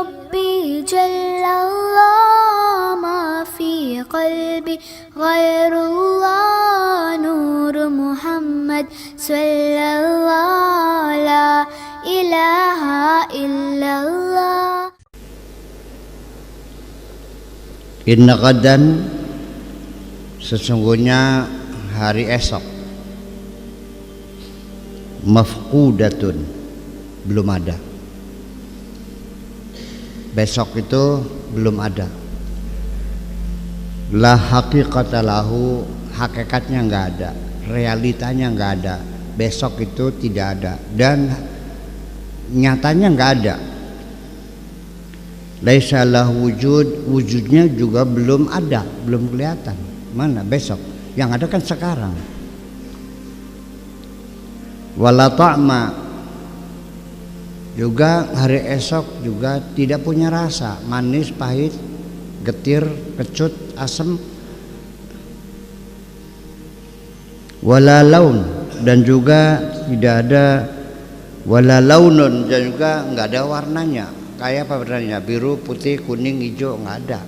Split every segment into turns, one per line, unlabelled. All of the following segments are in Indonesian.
ربي جل الله ما في قلبي غير الله نور محمد صلى الله لا إله إلا الله.
Inna qadan, sesungguhnya hari esok, mafqudatun, belum ada. Besok itu belum ada. La haqiqata lahu, hakikatnya nggak ada, realitanya nggak ada. Besok itu tidak ada dan nyatanya nggak ada. Laisa lahu wujud, wujudnya juga belum ada, belum kelihatan. Mana besok? Yang ada kan sekarang. Wala ta'ma, juga hari esok juga tidak punya rasa, manis, pahit, getir, kecut, asam. Wala laun, dan juga tidak ada, wala launun, dan juga nggak ada warnanya. Kayak apa warnanya? Biru, putih, kuning, hijau, nggak ada.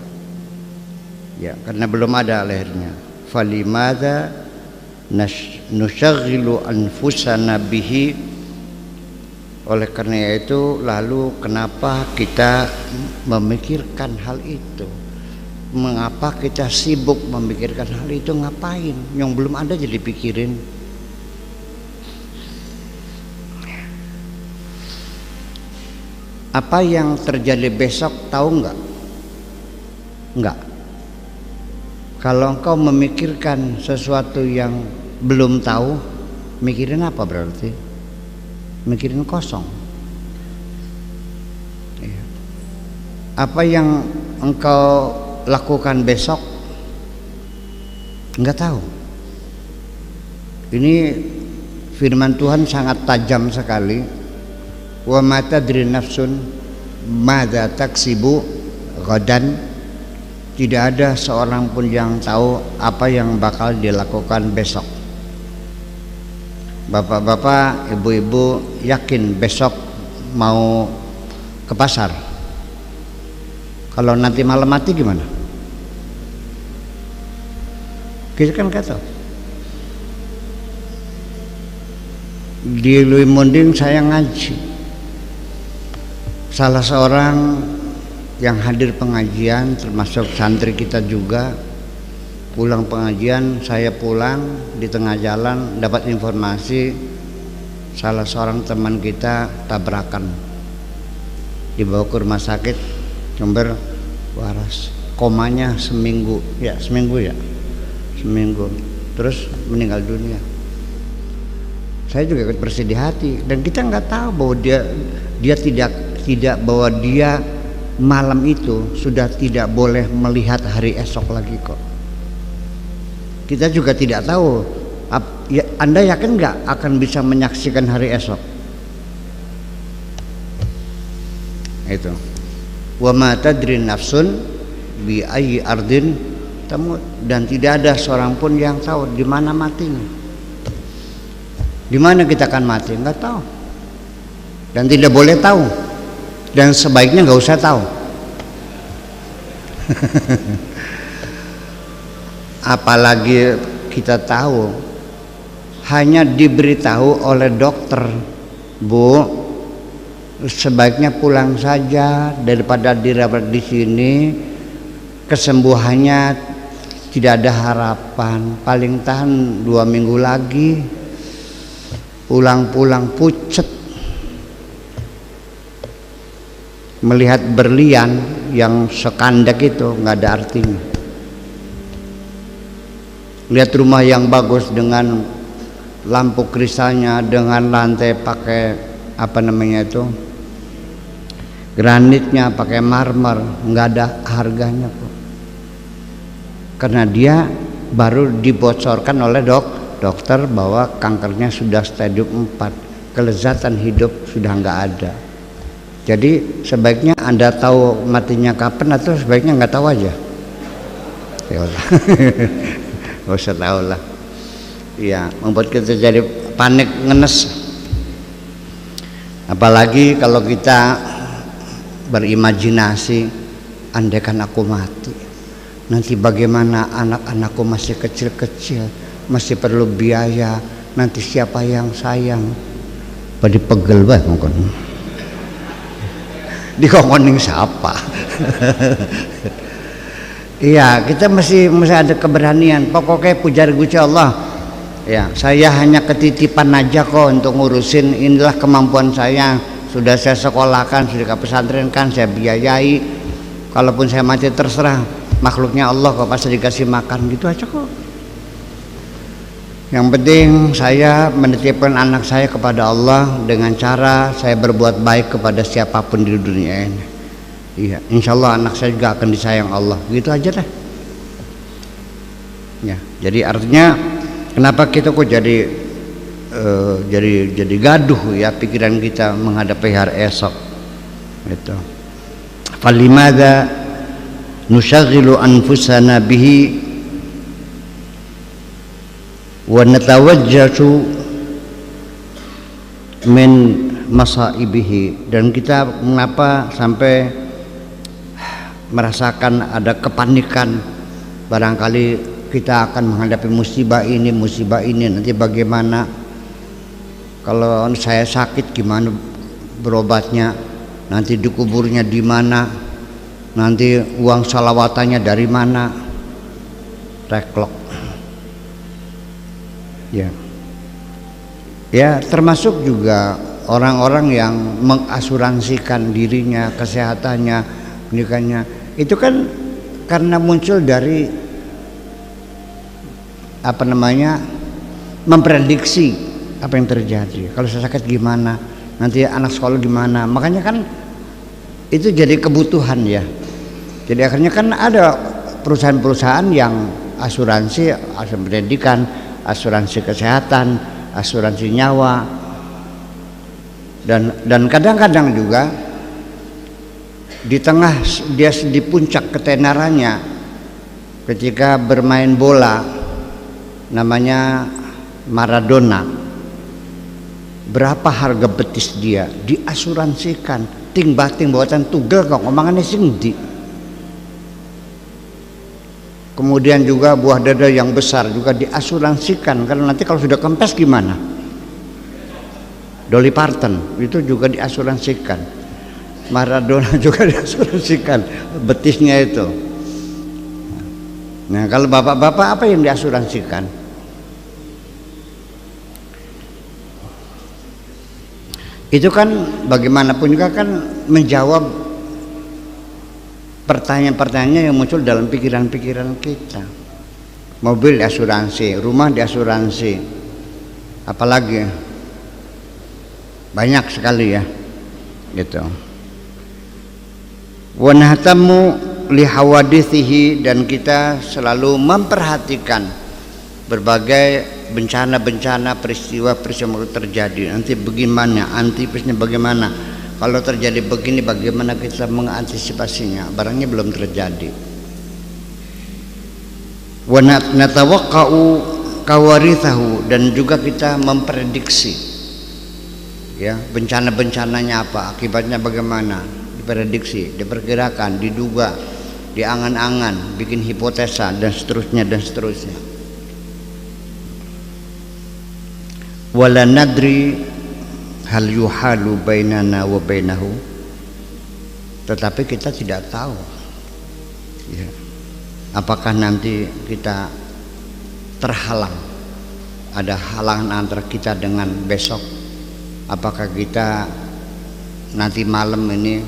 Ya, karena belum ada lahirnya. Falimada nusyaghilu anfusana bihi, oleh karena itu lalu kenapa kita memikirkan hal itu, mengapa kita sibuk memikirkan hal itu, ngapain yang belum ada jadi pikirin. Apa yang terjadi besok tahu enggak? Enggak. Kalau engkau memikirkan sesuatu yang belum tahu, mikirin apa berarti? Mikirin kosong. Apa yang engkau lakukan besok enggak tahu. Ini firman Tuhan sangat tajam sekali. Wa ma tadri nafsun madza taksibu ghadan, tidak ada seorang pun yang tahu apa yang bakal dilakukan besok. Bapak-bapak, ibu-ibu yakin besok mau ke pasar? Kalau nanti malam mati gimana? Kita kan nggak tahu. Di Lui Munding saya ngaji. Salah seorang yang hadir pengajian, termasuk santri kita juga, pulang pengajian, saya pulang di tengah jalan dapat informasi salah seorang teman kita tabrakan, dibawa ke rumah sakit Jember, waras, komanya seminggu, seminggu, terus meninggal dunia. Saya juga ikut bersedih hati, dan kita nggak tahu bahwa dia tidak bahwa dia malam itu sudah tidak boleh melihat hari esok lagi kok. Kita juga tidak tahu. Anda yakin nggak akan bisa menyaksikan hari esok? Itu. Wa ma tadri nafsun bi ayyi ardin tamut, dan tidak ada seorang pun yang tahu di mana matinya. Di mana kita akan mati? Nggak tahu. Dan tidak boleh tahu. Dan sebaiknya nggak usah tahu. Apalagi kita tahu, hanya diberitahu oleh dokter, Bu, sebaiknya pulang saja daripada dirawat di sini, kesembuhannya tidak ada harapan, paling tahan 2 minggu lagi, pulang-pulang pucet. Melihat berlian yang sekandek itu nggak ada artinya. Lihat rumah yang bagus dengan lampu kristalnya, dengan lantai pakai apa namanya itu, granitnya pakai marmer, nggak ada harganya kok. Karena dia baru dibocorkan oleh dokter bahwa kankernya sudah stadium 4, kelezatan hidup sudah nggak ada. Jadi sebaiknya Anda tahu matinya kapan, atau sebaiknya nggak tahu aja. Ya Allah, nggak usah tahu lah. Ya, membuat kita jadi panik, ngenes. Apalagi kalau kita berimajinasi, andaikan aku mati, nanti bagaimana anak-anakku masih kecil-kecil, masih perlu biaya, nanti siapa yang sayang? Pada pegel banget mungkin. Dikongkoning siapa? Iya, kita masih ada keberanian. Pokoknya puja Gusti Allah. Ya, saya hanya ketitipan aja kok untuk ngurusin, inilah kemampuan saya. Sudah saya sekolahkan, sudah ke pesantren kan, saya biayai. Kalaupun saya mati terserah, makhluknya Allah kok, pasti dikasih makan, gitu aja kok. Yang penting saya menitipkan anak saya kepada Allah dengan cara saya berbuat baik kepada siapapun di dunia ini. Iya, insya Allah anak saya juga akan disayang Allah, gitu aja deh. Ya, jadi artinya kenapa kita kok jadi gaduh ya pikiran kita menghadapi hari esok gitu. Falimada nushaghilu anfusana bihi wa natawajjatu min masaibihi, dan kita mengapa sampai merasakan ada kepanikan, barangkali kita akan menghadapi musibah ini nanti bagaimana, kalau saya sakit gimana berobatnya, nanti dikuburnya di mana, nanti uang salawatannya dari mana, reklok ya. Ya, termasuk juga orang-orang yang mengasuransikan dirinya, kesehatannya, pendidikannya, itu kan karena muncul dari memprediksi apa yang terjadi. Kalau saya sakit gimana, nanti anak sekolah gimana, makanya kan itu jadi kebutuhan ya. Jadi akhirnya kan ada perusahaan-perusahaan yang asuransi pendidikan, asuransi kesehatan, asuransi nyawa, dan kadang-kadang juga di tengah dia di puncak ketenarannya ketika bermain bola, namanya Maradona, berapa harga betis dia diasuransikan, ting bating buatan tugel kok ngomongannya singdi. Kemudian juga buah dada yang besar juga diasuransikan, karena nanti kalau sudah kempes gimana? Dolly Parton itu juga diasuransikan. Maradona juga diasuransikan betisnya itu. Nah, kalau bapak-bapak apa yang diasuransikan? Itu kan bagaimanapun juga kan menjawab pertanyaan-pertanyaan yang muncul dalam pikiran-pikiran kita. Mobil diasuransi, rumah diasuransi, apalagi banyak sekali ya, gitu. Wa nahtamu li hawadithihi, dan kita selalu memperhatikan berbagai bencana-bencana, peristiwa-peristiwa yang terjadi. Nanti bagaimana, antisipasinya bagaimana, kalau terjadi begini bagaimana kita mengantisipasinya, barangnya belum terjadi. Wa natawaqqa'u kawarithahu, dan juga kita memprediksi ya bencana-bencananya apa, akibatnya bagaimana, diprediksi, diperkirakan, diduga, diangan-angan, bikin hipotesa dan seterusnya dan seterusnya. Wala nadri hal yuhalu bainana wa bainahu, tetapi kita tidak tahu ya, apakah nanti kita terhalang, ada halangan antara kita dengan besok. Apakah kita nanti malam ini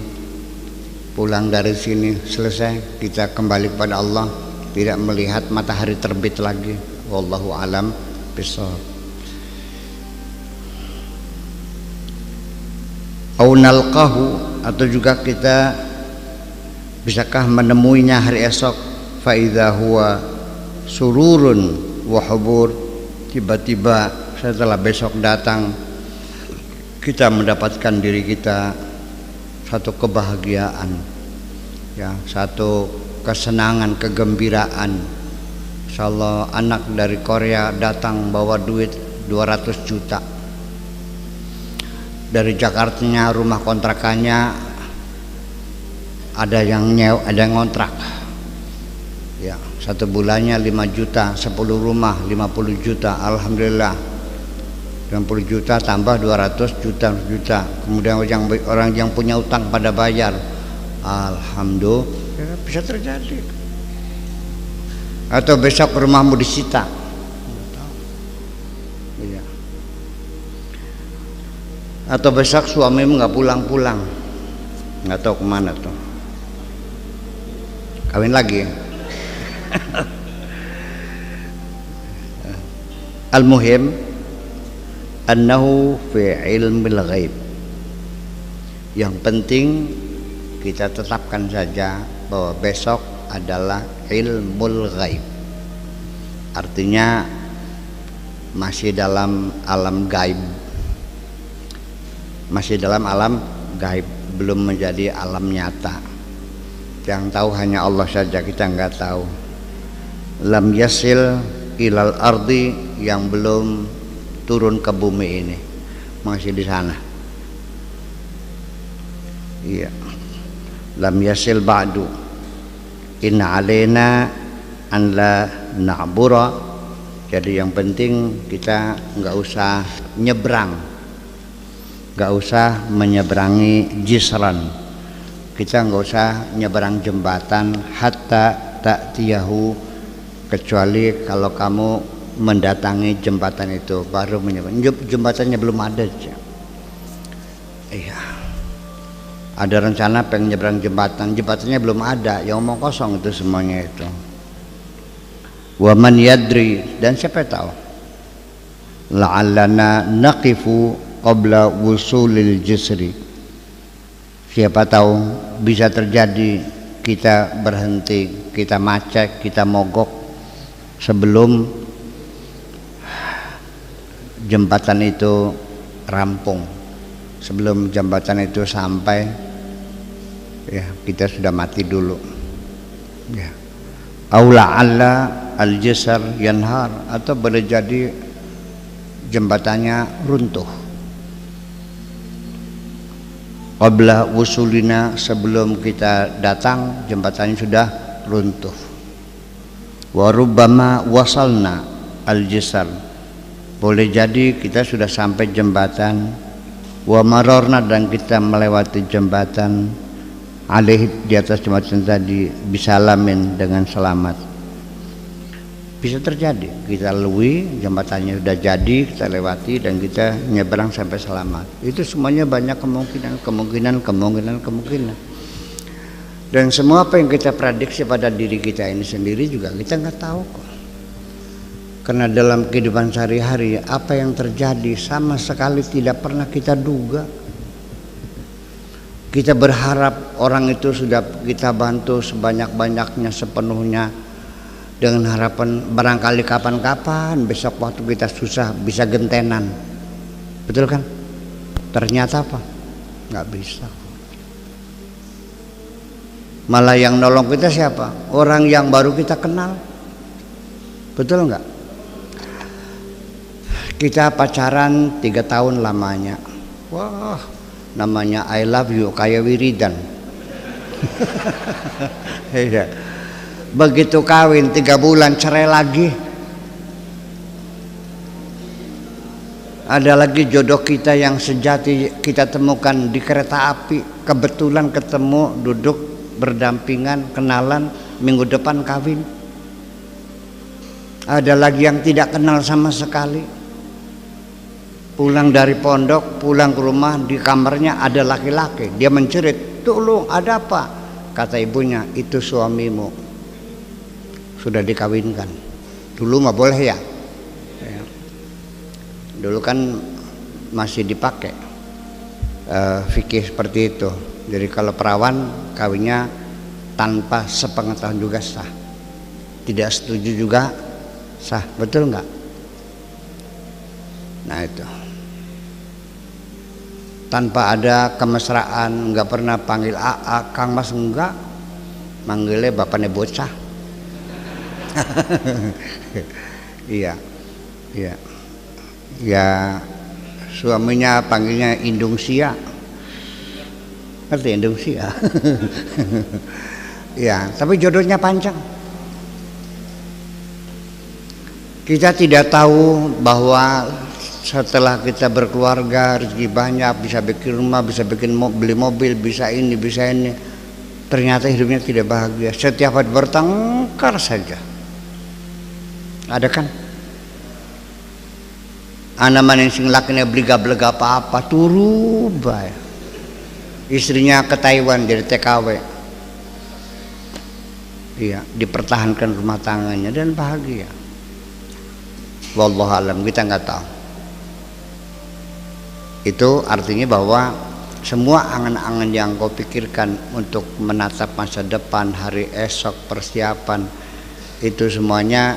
pulang dari sini selesai kita kembali kepada Allah, tidak melihat matahari terbit lagi. Wallahu alam bishawab. Au nalqahu, atau juga kita bisakah menemuinya hari esok, fa idza huwa sururun wa hubur, tiba-tiba setelah besok datang kita mendapatkan diri kita satu kebahagiaan ya, satu kesenangan, kegembiraan. Insyaallah anak dari Korea datang bawa duit 200 juta. Dari Jakartanya rumah kontrakannya ada yang nyew, ada yang ngontrak. Ya, 1 bulannya 5 juta, 10 rumah 50 juta, alhamdulillah. 60 juta tambah 200 juta. Kemudian orang yang punya utang pada bayar, alhamdulillah, bisa terjadi. Atau besok rumahmu disita. Iya. Atau besok suamimu nggak pulang-pulang, nggak tahu kemana tuh, kawin lagi. Al-muhim annahu fi ilmil ghaib. Yang penting kita tetapkan saja bahwa besok adalah ilmul ghaib. Artinya masih dalam alam gaib. Masih dalam alam gaib, belum menjadi alam nyata. Yang tahu hanya Allah saja, kita nggak tahu. Lam yasil ilal ardi, yang belum turun ke bumi ini, masih di sana. Iya. Lam yasil ba'du. Inna alaina an la na'bura. Jadi yang penting kita nggak usah nyebrang, nggak usah menyeberangi jisran. Kita nggak usah nyeberang jembatan hatta ta'tiyahu, kecuali kalau kamu mendatangi jembatan itu baru menyeberang. Jembatannya belum ada aja. Iya. Ada rencana pengen nyeberang jembatan, jembatannya belum ada, yang omong kosong itu semuanya itu. Wa man yadri, dan siapa tahu, la'allana naqifu qabla wusulil jisri. Siapa tahu bisa terjadi kita berhenti, kita macet, kita mogok sebelum jembatan itu rampung, sebelum jembatan itu sampai, ya kita sudah mati dulu. Ya. Aula alla al-jisr yanhar, atau boleh jadi jembatannya runtuh. Qabla wusulina, sebelum kita datang jembatannya sudah runtuh. Wa rubbama wasalna al-jisr, boleh jadi kita sudah sampai jembatan. Wa mararna, dan kita melewati jembatan. Alaih, di atas jembatan tadi, bisalamin, dengan selamat. Bisa terjadi kita lalui, jembatannya sudah jadi, kita lewati dan kita nyeberang sampai selamat. Itu semuanya banyak kemungkinan. Dan semua apa yang kita prediksi pada diri kita ini sendiri juga kita nggak tahu kok. Karena dalam kehidupan sehari-hari apa yang terjadi sama sekali tidak pernah kita duga. Kita berharap orang itu sudah kita bantu sebanyak-banyaknya, sepenuhnya, dengan harapan barangkali kapan-kapan besok waktu kita susah bisa gentenan. Betul kan? Ternyata apa? Nggak bisa. Malah yang nolong kita siapa? Orang yang baru kita kenal. Betul nggak? Kita pacaran 3 tahun lamanya. Wah, namanya I love you kayak wiridan. Begitu kawin 3 bulan cerai lagi. Ada lagi jodoh kita yang sejati kita temukan di kereta api, kebetulan ketemu, duduk berdampingan, kenalan, minggu depan kawin. Ada lagi yang tidak kenal sama sekali, pulang dari pondok, pulang ke rumah, di kamarnya ada laki-laki. Dia mencerit, "Tolong, ada apa?" Kata ibunya, "Itu suamimu, sudah dikawinkan." Dulu mah boleh ya, dulu kan masih dipakai fikih seperti itu. Jadi kalau perawan kawinnya tanpa sepengetahuan juga sah, tidak setuju juga sah, betul nggak? Nah itu tanpa ada kemesraan, nggak pernah panggil AA, Kang Mas, enggak, manggilnya bapaknya bocah. Iya, ya suaminya panggilnya Indung Sia. ngerti Indonesia. Ya, tapi jodohnya panjang. Kita tidak tahu bahwa setelah kita berkeluarga, rezeki banyak, bisa bikin rumah, bisa beli mobil, bisa ini, bisa ini. Ternyata hidupnya tidak bahagia. Setiap hari bertengkar saja. Ada kan? Anak maning sing lakine blega-blega apa-apa turu bae. Istrinya ke Taiwan jadi TKW. Iya, dipertahankan rumah tangganya dan bahagia. Wallahu alam, kita nggak tahu. Itu artinya bahwa semua angan-angan yang kau pikirkan untuk menatap masa depan, hari esok, persiapan, itu semuanya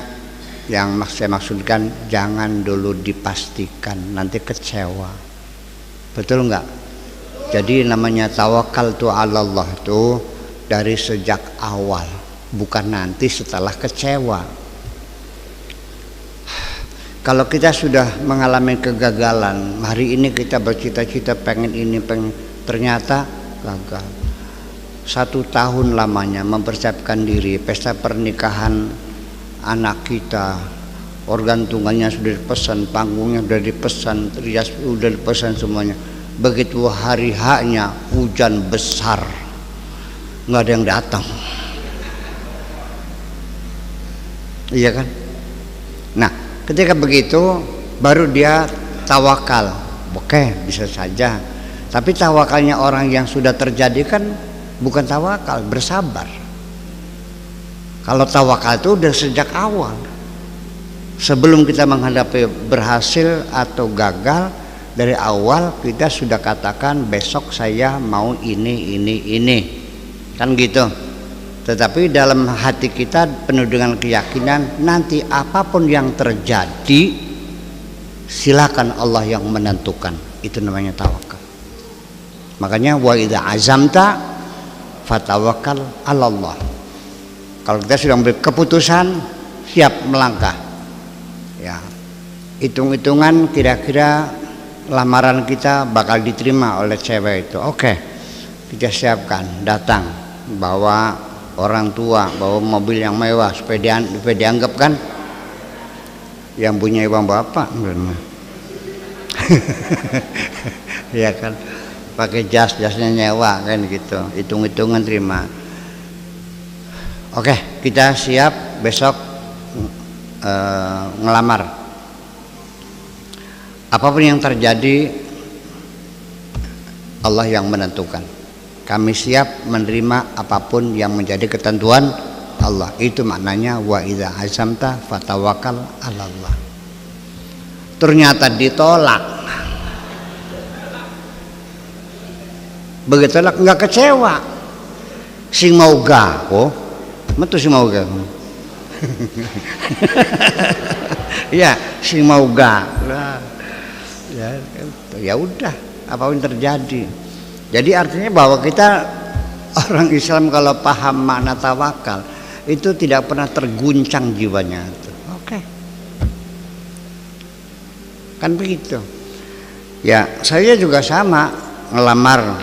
yang saya maksudkan jangan dulu dipastikan, nanti kecewa. Betul nggak? Jadi namanya tawakal tu 'ala Allah itu dari sejak awal, bukan nanti setelah kecewa. Kalau kita sudah mengalami kegagalan, hari ini kita bercita-cita pengen ini, ternyata gagal. 1 tahun lamanya mempersiapkan diri, pesta pernikahan anak kita, organ tunggalnya sudah dipesan, panggungnya sudah dipesan, rias sudah dipesan semuanya. Begitu hari H-nya hujan besar, nggak ada yang datang. Iya kan? Nah, ketika begitu baru dia tawakal. Oke, bisa saja. Tapi tawakalnya orang yang sudah terjadi kan bukan tawakal, bersabar. Kalau tawakal itu udah sejak awal. Sebelum kita menghadapi berhasil atau gagal, dari awal kita sudah katakan besok saya mau ini. Kan gitu. Tetapi dalam hati kita penuh dengan keyakinan nanti apapun yang terjadi silakan Allah yang menentukan. Itu namanya tawakal. Makanya wa idza azamta fatawakkal 'ala Allah. Kalau kita sudah ambil keputusan, siap melangkah. Ya. Hitung-hitungan kira-kira lamaran kita bakal diterima oleh cewek itu. Oke. Kita siapkan, datang, bawa orang tua, bawa mobil yang mewah supaya dianggap kan yang punya ibu bapak. Ya kan, pakai jasnya nyewa kan gitu, hitung-hitungan terima. Oke, kita siap besok ngelamar. Apapun yang terjadi Allah yang menentukan. Kami siap menerima apapun yang menjadi ketentuan Allah. Itu maknanya wa idza azamta fatawakkal 'ala Allah. Ternyata ditolak. Begitu enggak kecewa. Sing mau ga kok. Metu sing mau ga. Ya, sing mau ga. Ya udah, apapun terjadi. Jadi artinya bahwa kita orang Islam kalau paham makna tawakal itu tidak pernah terguncang jiwanya. Oke. Kan begitu. Ya, saya juga sama ngelamar.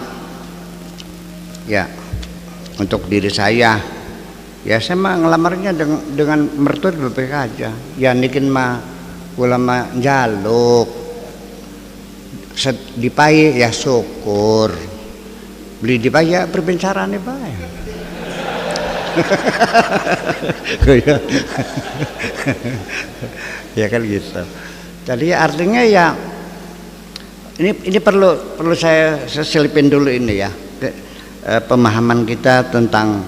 Ya, untuk diri saya. Ya, saya mah ngelamarnya dengan mertua BPK aja. Ya nikin mah ulama jaluk. Dipayi ya syukur. Beli di ya berbicaraan nih Pak. Ya kan gitu. Jadi artinya ya ini perlu saya selipin dulu ini ya pemahaman kita tentang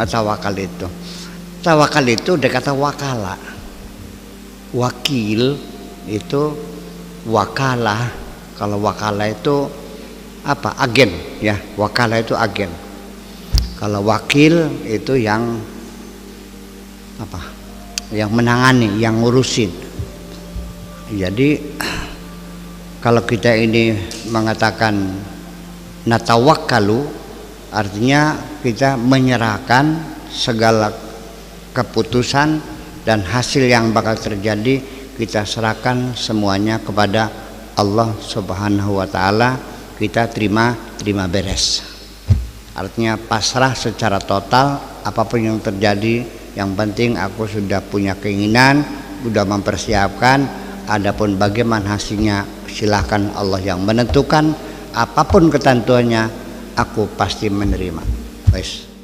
tawakal itu. Tawakal itu udah kata wakala. Wakil itu wakalah. Kalau wakalah itu apa? Agen ya, wakalah itu agen. Kalau wakil itu yang apa? Yang menangani, yang ngurusin. Jadi kalau kita ini mengatakan natawakkalu, artinya kita menyerahkan segala keputusan dan hasil yang bakal terjadi kita serahkan semuanya kepada Allah Subhanahu wa taala. Kita terima beres. Artinya pasrah secara total, apapun yang terjadi, yang penting aku sudah punya keinginan, sudah mempersiapkan. Adapun bagaimana hasilnya silahkan Allah yang menentukan. Apapun ketentuannya, aku pasti menerima. Wes.